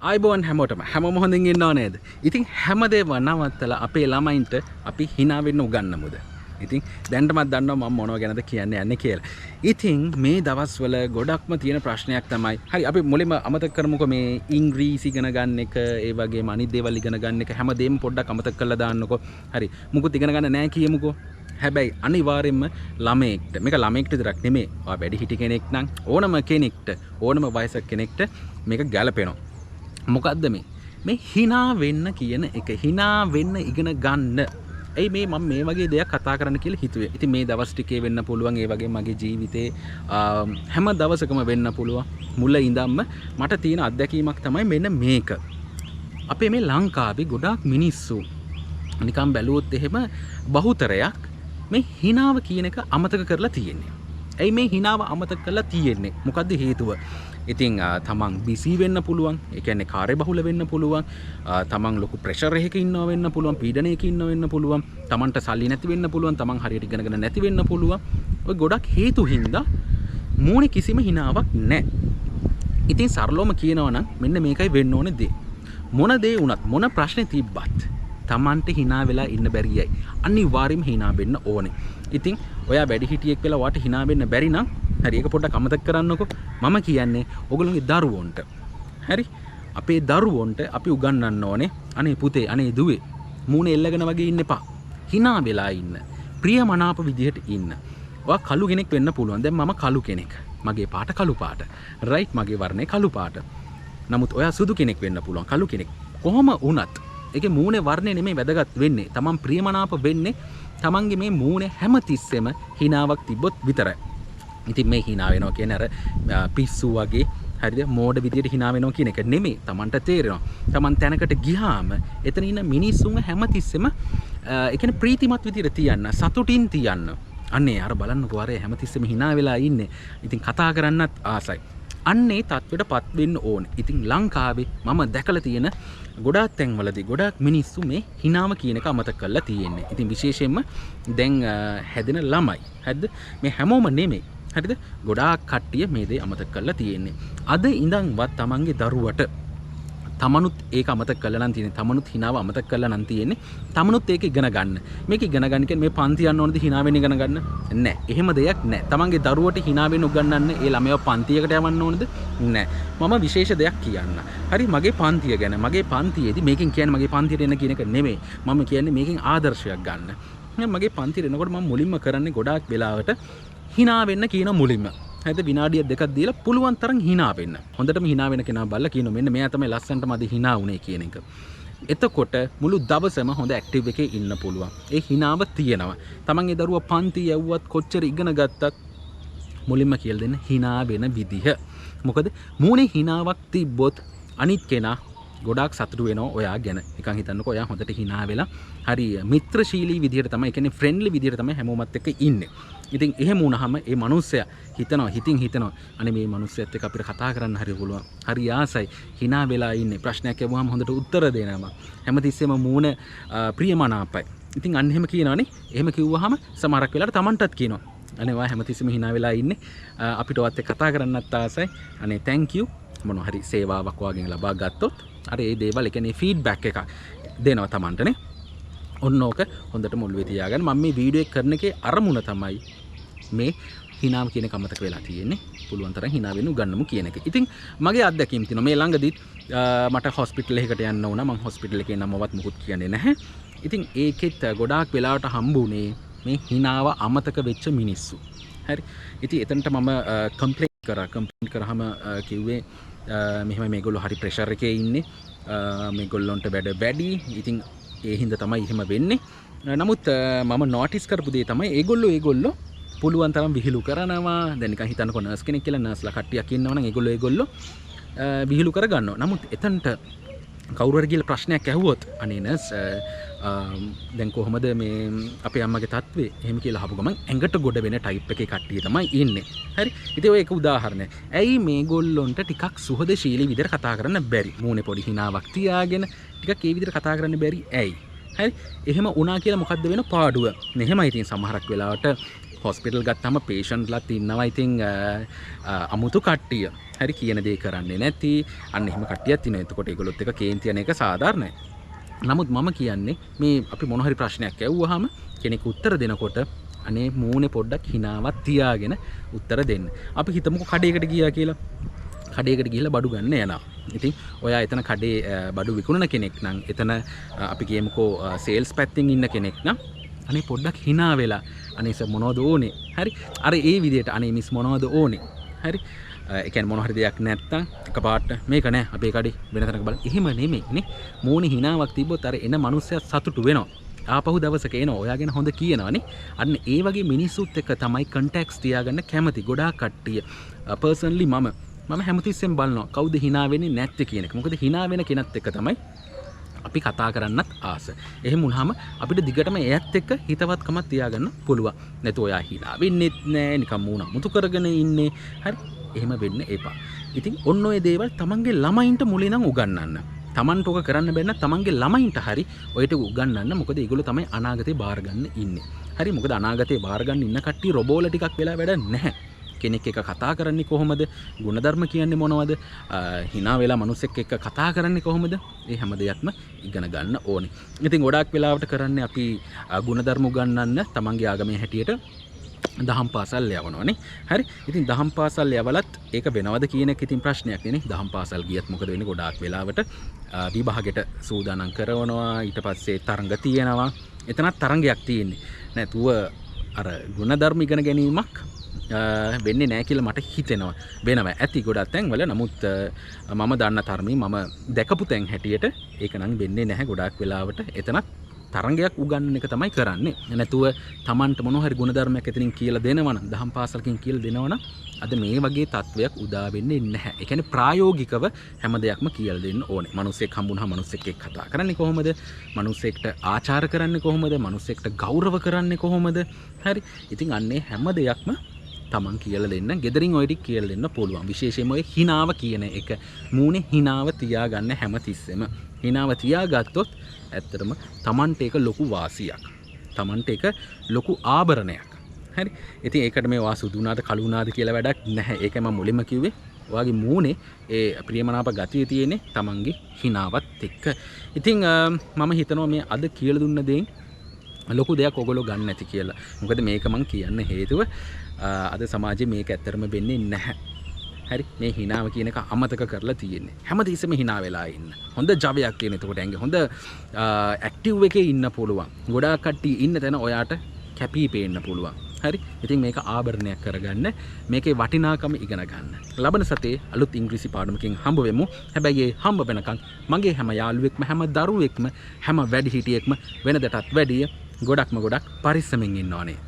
ආයිබෝන් හැමෝම හොඳින් ඉන්නව නේද? ඉතින් හැමදේම නවත්තලා අපේ ළමයින්ට අපි hina වෙන්න උගන්වමුද? ඉතින් දැන්ටමත් දන්නවා මම මොනව ගැනද කියන්න යන්නේ කියලා. ඉතින් මේ දවස්වල ගොඩක්ම තියෙන ප්‍රශ්නයක් තමයි. හරි අපි මුලින්ම අමතක කරමුකෝ මේ ඉංග්‍රීසි ඉගෙන ගන්න එක, ඒ වගේම අනිත් දේවල් ඉගෙන ගන්න එක හැමදේම පොඩ්ඩක් අමතක කරලා දාන්නකෝ. හරි. මුකුත් ඉගෙන ගන්න නැහැ කියමුකෝ. හැබැයි අනිවාර්යෙන්ම ළමයෙක්ට මේක ළමයෙක්ට විතරක් නෙමෙයි. ඔයා වැඩිහිටි කෙනෙක් නම් ඕනම කෙනෙක්ට ඕනම වයසක කෙනෙක්ට මේක ගැලපෙනවා. මොකද්ද මේ hina වෙන්න කියන එක hina වෙන්න ඉගෙන ගන්න. ඇයි මම මේ වගේ දෙයක් කතා කරන්න කියලා හිතුවේ. ඉතින් මේ දවස් ටිකේ වෙන්න පුළුවන්, ඒ වගේ මගේ ජීවිතේ හැම දවසකම වෙන්න පුළුවන්. මුල ඉඳන්ම මට තියෙන අත්දැකීමක් තමයි මෙන්න මේක. අපේ මේ ලංකාවේ ගොඩාක් මිනිස්සු නිකන් බැලුවොත් එහෙම බහුතරයක් මේ hinaව කියන එක අමතක කරලා තියෙන්නේ. ඇයි මේ hinaව අමතක කරලා තියෙන්නේ? මොකද්ද හේතුව? ඉතින් තමන් බිසි වෙන්න පුළුවන්, ඒ කියන්නේ කාර්ය බහුල වෙන්න පුළුවන්, තමන් ලොකු ප්‍රෙෂර් එකක ඉන්නව වෙන්න පුළුවන්, පීඩනයක ඉන්නව වෙන්න පුළුවන්, තමන්ට සල්ලි නැති වෙන්න පුළුවන්, තමන් හරියට ඉගෙනගෙන නැති වෙන්න පුළුවන්. ඔය ගොඩක් හේතු හින්දා මූණේ කිසිම hinaවක් නැහැ. ඉතින් සරලවම කියනවා නම් මෙන්න මේකයි වෙන්න ඕනේ දේ. මොන දේ වුණත් මොන ප්‍රශ්නේ තිබ්බත් තමන්ට hina වෙලා ඉන්න බැරියයි. අනිවාර්යයෙන්ම hina වෙන්න ඕනේ. ඉතින් ඔයා වැඩිහිටියෙක් වෙලා වාට hina වෙන්න බැරි නම් හරි ඒක පොඩ්ඩක් අමතක කරන්නකෝ. මම කියන්නේ ඔයගොල්ලෝගේ දරුවොන්ට. හරි? අපේ දරුවොන්ට අපි උගන්වන්න ඕනේ. අනේ පුතේ, අනේ දුවේ, මූණේ එල්ලගෙන වගේ ඉන්න එපා. hina වෙලා ඉන්න. ප්‍රියමනාප විදිහට ඉන්න. ඔයා කළු කෙනෙක් වෙන්න පුළුවන්. දැන් මම කළු කෙනෙක්. මගේ පාට කළු පාට. රයිට්, මගේ වර්ණය කළු පාට. නමුත් ඔයා සුදු කෙනෙක් වෙන්න පුළුවන්. කළු කෙනෙක්. කොහොම වුණත් ඒකේ මූණේ වර්ණය නෙමෙයි වැදගත් වෙන්නේ. තමන් ප්‍රියමනාප වෙන්නේ තමන්ගේ මේ මූණේ හැමතිස්සෙම hinaවක් තිබ්බොත් විතරයි. ඉතින් මේ hina වෙනවා කියන්නේ අර පිස්සු වගේ හරිද මෝඩ විදියට hina වෙනවා කියන එක නෙමෙයි. තමන්ට තේරෙනවා. තමන් තැනකට ගියාම එතන ඉන්න මිනිස්සුන්ව හැමතිස්සෙම ඒ කියන්නේ ප්‍රීතිමත් විදියට තියන්න, සතුටින් තියන්න. අනේ අර බලන්නකෝ අර හැමතිස්සෙම hina වෙලා ඉන්නේ. ඉතින් කතා කරන්නත් ආසයි. අන්නේ තත්ත්වයටපත් වෙන්න ඕනේ. ඉතින් ලංකාවේ මම දැකලා තියෙන ගොඩාක් තැන්වලදී ගොඩාක් මිනිස්සු මේ hinaව කියන එක අමතක කරලා තියෙන්නේ. ඉතින් විශේෂයෙන්ම දැන් හැදෙන ළමයි. හරිද? මේ හැමෝම නෙමෙයි. හරිද? ගොඩාක් කට්ටිය මේ දේ අමතක කරලා තියෙන්නේ. අද ඉඳන්වත් තමන්ගේ දරුවට තමනුත් ඒක අමතක කරලා නම් තියෙන්නේ. තමනුත් hinaව අමතක කරලා නම් තියෙන්නේ. තමනුත් ඒක ඉගෙන ගන්න. මේක ඉගෙන ගන්න කියන්නේ මේ පන්ති යන්න ඕනද hina වෙන්න ඉගෙන ගන්න? නෑ. එහෙම දෙයක් නෑ. තමන්ගේ දරුවට hina වෙන්න උගන්වන්න ඒ ළමයා පන්තියකට යවන්න ඕනද? නෑ. මම විශේෂ දෙයක් කියන්න. හරි, මගේ පන්තිය ගැන. මගේ පන්තියේදී මේකෙන් කියන්නේ මගේ පන්තියට එන්න කියන එක නෙමෙයි. මම කියන්නේ මේකෙන් ආදර්ශයක් ගන්න. මගේ පන්තියට එනකොට මම මුලින්ම කරන්නේ ගොඩාක් වෙලාවට hina වෙන්න කියන මුලින්ම. හරිද? විනාඩිය දෙකක් දීලා පුළුවන් තරම් hina වෙන්න. හොඳටම hina වෙන කෙනා බලලා කියනවා මෙන්න මෙයා තමයි ලස්සනට මදි hina උනේ කියන එක. එතකොට මුළු දවසම හොඳ ඇක්ටිව් එකේ ඉන්න පුළුවන්. ඒ hinaව තියෙනවා. තමන්ගේ දරුවා පන්ති යවුවත් කොච්චර ඉගෙන ගත්තත් මුලින්ම කියලා දෙන්න hina වෙන විදිහ. මොකද මූණේ hinaවක් තිබ්බොත් අනිත් කෙනා ගොඩාක් සතුටු වෙනවා ඔයා ගැන. නිකන් හිතන්නකෝ ඔයා හොඳට hina වෙලා හරි මිත්‍රශීලී විදිහට තමයි, ඒ කියන්නේ ෆ්‍රෙන්ඩ්ලි විදිහට තමයි හැමෝමත් එක්ක ඉන්නේ. ඉතින් එහෙම වුණාම ඒ මනුස්සයා හිතනවා අනේ මේ මනුස්සයත් එක්ක අපිට කතා කරන්න හරි පුළුවන්. හරි ආසයි. hina වෙලා ඉන්නේ. ප්‍රශ්නයක් ඇහුවාම හොඳට උත්තර දෙනවා. හැමතිස්සෙම මූණ ප්‍රියමනාපයි. ඉතින් අන්න එහෙම කියනවනේ. එහෙම කිව්වහම සමහරක් වෙලාවට Tamanටත් කියනවා. අනේ වා හැමතිස්සෙම hina වෙලා ඉන්නේ. අපිට ඔයත් එක්ක කතා කරන්නත් ආසයි. අනේ thank you. මොනවා හරි සේවාවක් වගේ ලබා ගත්තොත් අර ඒ දේවල් ඒ කියන්නේ ෆීඩ්බැක් එකක් දෙනවා Tamanටනේ. ඔන්න ඕක හොඳට මුල්වේ තියාගන්න. මම මේ වීඩියෝ එක කරන එකේ අරමුණ තමයි මේ hinaව කියන එක අමතක වෙලා තියෙන්නේ. පුළුවන් තරම් hina වෙන්න උගන්නමු කියන එක. ඉතින් මගේ අත්දැකීම් තියෙනවා. මේ ළඟදිත් මට හොස්පිටල් එකකට යන්න වුණා. මම හොස්පිටල් එකේ නමවත් මුකුත් කියන්නේ නැහැ. ඉතින් ඒකෙත් ගොඩාක් වෙලාවට හම්බුනේ මේ hinaව අමතක වෙච්ච මිනිස්සු. හරි. ඉතින් එතනට මම කම්ප්ලේන්ට් කරාම කිව්වේ මෙහෙම මේගොල්ලෝ හරි ප්‍රෙෂර් එකේ ඉන්නේ. මේගොල්ලොන්ට වැඩ වැඩි. ඉතින් ඒ හින්දා තමයි එහෙම වෙන්නේ. නමුත් මම නෝටිස් කරපු දේ තමයි ඒගොල්ලෝ පුළුවන් තරම් විහිළු කරනවා. දැන් නිකන් හිතන්නකෝ නර්ස් කෙනෙක් කියලා නර්ස්ලා කට්ටියක් ඉන්නවනම් ඒගොල්ලෝ විහිළු කරගන්නවා. නමුත් එතනට කවුරු හරි කියලා ප්‍රශ්නයක් ඇහුවොත් අනේ නර්ස් දැන් කොහොමද මේ අපේ අම්මගේ තත්ත්වය එහෙම කියලා අහපු ගමන් ඇඟට ගොඩ වෙන ටයිප් එකේ කට්ටිය තමයි ඉන්නේ. හරි. ඉතින් ඔය එක උදාහරණයක්. ඇයි මේගොල්ලොන්ට ටිකක් සුහදශීලී විදිහට කතා කරන්න බැරි? මූණේ පොඩි hinaවක් තියාගෙන ටිකක් ඒ විදිහට කතා කරන්න බැරි ඇයි? හරි. එහෙම වුණා කියලා මොකද්ද වෙන පාඩුව? මෙහෙමයි. ඉතින් සමහරක් වෙලාවට හොස්පිටල් ගත්තම පේෂන්ට්ලත් ඉන්නවා ඉතින් අමුතු කට්ටිය හරි කියන දේ කරන්නේ නැති අන්න එහෙම කට්ටියක් ඉන්නවා. එතකොට ඒගොල්ලොත් එක කේන්ති යන එක සාධාරණයි. නමුත් මම කියන්නේ මේ අපි මොන හරි ප්‍රශ්නයක් ඇහුවාම කෙනෙක් උත්තර දෙනකොට අනේ මූණේ පොඩ්ඩක් හිනාවක් තියාගෙන උත්තර දෙන්න. අපි හිතමුකෝ කඩේකට ගියා කියලා. කඩේකට ගිහිල්ලා බඩු ගන්න යනවා. ඉතින් ඔයා එතන කඩේ බඩු විකුණන කෙනෙක් නම් එතන අපි කියමුකෝ සේල්ස් පැත්තෙන් ඉන්න කෙනෙක් නම් අනේ පොඩ්ඩක් hina වෙලා අනේ සර් මොනවද ඕනේ? හරි. අර ඒ විදිහට අනේ මිස් මොනවද ඕනේ? හරි. ඒ කියන්නේ මොන හරි දෙයක් නැත්තම් එකපාරට මේක නෑ අපේ කඩේ වෙන තැනක බලන්න. එහෙම නෙමෙයි නේ. මූණේ hinaවක් තිබ්බොත් අර එන මනුස්සයා සතුටු වෙනවා. ආපහු දවසක එනවා ඔයා ගැන හොඳ කියනවනේ. අන්න ඒ වගේ මිනිස්සුත් එක්ක තමයි කන්ටැක්ට්ස් තියාගන්න කැමති. ගොඩාක් කට්ටිය පර්සනලි මම හැමතිස්සෙම බලනවා කවුද hina වෙන්නේ නැත්තේ කියන එක. මොකද hina වෙන කෙනත් එක්ක තමයි අපි කතා කරන්නත් ආස. එහෙම වුණාම අපිට දිගටම එයත් එක්ක හිතවත්කමක් තියාගන්න පුළුවන්. නැතු ඔයා hina වෙන්නෙත් නෑ නිකන් මූණ මුතු කරගෙන ඉන්නේ. හරි. එහෙම වෙන්න එපා. ඉතින් ඔන්න ඔය දේවල් තමන්ගේ ළමයින්ට මුලින් නම් උගන්වන්න. තමන්ට ඔක කරන්න බැන්න තමන්ගේ ළමයින්ට හරි ඔයට උගන්වන්න. මොකද ඒගොල්ලෝ තමයි අනාගතේ බාර ගන්න ඉන්නේ. හරි. මොකද අනාගතේ බාර ගන්න ඉන්න කට්ටිය රොබෝල ටිකක් වෙලා වැඩ නැහැ. කෙනෙක් එක කතා කරන්නේ කොහොමද? ගුණධර්ම කියන්නේ මොනවද? hina වෙලා මිනිස්සෙක් එක්ක කතා කරන්නේ කොහොමද? ඒ හැම දෙයක්ම ඉගෙන ගන්න ඕනේ. ඉතින් ගොඩාක් වෙලාවට කරන්නේ අපි ගුණධර්ම උගන්වන්න තමන්ගේ ආගමේ හැටියට දහම් පාසල් යවනවනේ. හරි. ඉතින් දහම් පාසල් යවලත් ඒක වෙනවද කියන එක ඉතින් ප්‍රශ්නයක් නේ. දහම් පාසල් ගියත් මොකද වෙන්නේ? ගොඩාක් වෙලාවට විභාගෙට සූදානම් කරනවා. ඊට පස්සේ තරඟ තියෙනවා. එතනත් තරඟයක් තියෙන්නේ. නැතුව අර ගුණධර්ම ඉගෙන ගැනීමක් වෙන්නේ නැහැ කියලා මට හිතෙනවා. වෙනවා ඇති ගොඩක් තැන්වල. නමුත් මම දන්න තරමින් මම දැකපු තැන් හැටියට ඒක නම් වෙන්නේ නැහැ ගොඩාක් වෙලාවට. එතනත් තරංගයක් උගන්වන එක තමයි කරන්නේ. නැතුව Tamanට මොන හරි ගුණධර්මයක් එතනින් කියලා දෙනවනම් දහම් පාසලකින් කියලා දෙනවනම් අද මේ වගේ තත්වයක් උදා වෙන්නේ නැහැ. ඒ කියන්නේ ප්‍රායෝගිකව හැම දෙයක්ම කියලා දෙන්න ඕනේ. මිනිස්සෙක් හම්බුනහම මිනිස්සෙක් එක්ක කතා කරන්නේ කොහොමද? මිනිස්සෙක්ට ආචාර කරන්නේ කොහොමද? මිනිස්සෙක්ට ගෞරව කරන්නේ කොහොමද? හරි. ඉතින් අන්නේ හැම දෙයක්ම තමන් කියලා දෙන්න. ගෙදරින් ඔය ටික කියලා දෙන්න පුළුවන්. විශේෂයෙන්ම ඔය හිනාව කියන එක. මූණේ හිනාව තියාගන්න හැම තිස්සෙම. හිනාව තියාගත්තොත් ඇත්තටම තමන්ට ඒක ලොකු වාසියක්. තමන්ට ඒක ලොකු ආභරණයක්. හරි. ඉතින් ඒකට මේ වා සුදු වුණාද කළු වුණාද කියලා වැඩක් නැහැ. ඒකයි මම මුලින්ම කිව්වේ. ඔයාගේ මූණේ ඒ ප්‍රියමනාප ගතිය තියෙන්නේ තමන්ගේ හිනාවත් එක්ක. ඉතින් මම හිතනවා මේ අද කියලා දුන්න දේෙන් ලොකු දෙයක් ඔයගොල්ලෝ ගන්න නැති කියලා. මොකද මේක මං කියන්න හේතුව අද සමාජයේ මේක ඇත්තටම වෙන්නේ නැහැ. හරි. මේ හිනාව කියන එක අමතක කරලා තියෙන්නේ. හැමදෙස්සෙම hina වෙලා ඉන්න. හොඳ ජවයක් තියෙන. එතකොට ඇඟේ හොඳ ඇක්ටිව් එකේ ඉන්න පුළුවන්. ගොඩාක් කට්ටිය ඉන්න තැන ඔයාට කැපී පේන්න පුළුවන්. හරි. ඉතින් මේක ආභරණයක් කරගන්න. මේකේ වටිනාකම ඉගෙන ගන්න. ලබන සතියේ අලුත් ඉංග්‍රීසි පාඩමකින් හම්බ වෙමු. හැබැයි ඒ හම්බ වෙනකන් මගේ හැම යාළුවෙක්ම හැම දරුවෙක්ම හැම වැඩිහිටියෙක්ම වෙනදටත් වැඩිය ගොඩක් පරිස්සමෙන් ඉන්න ඕනේ.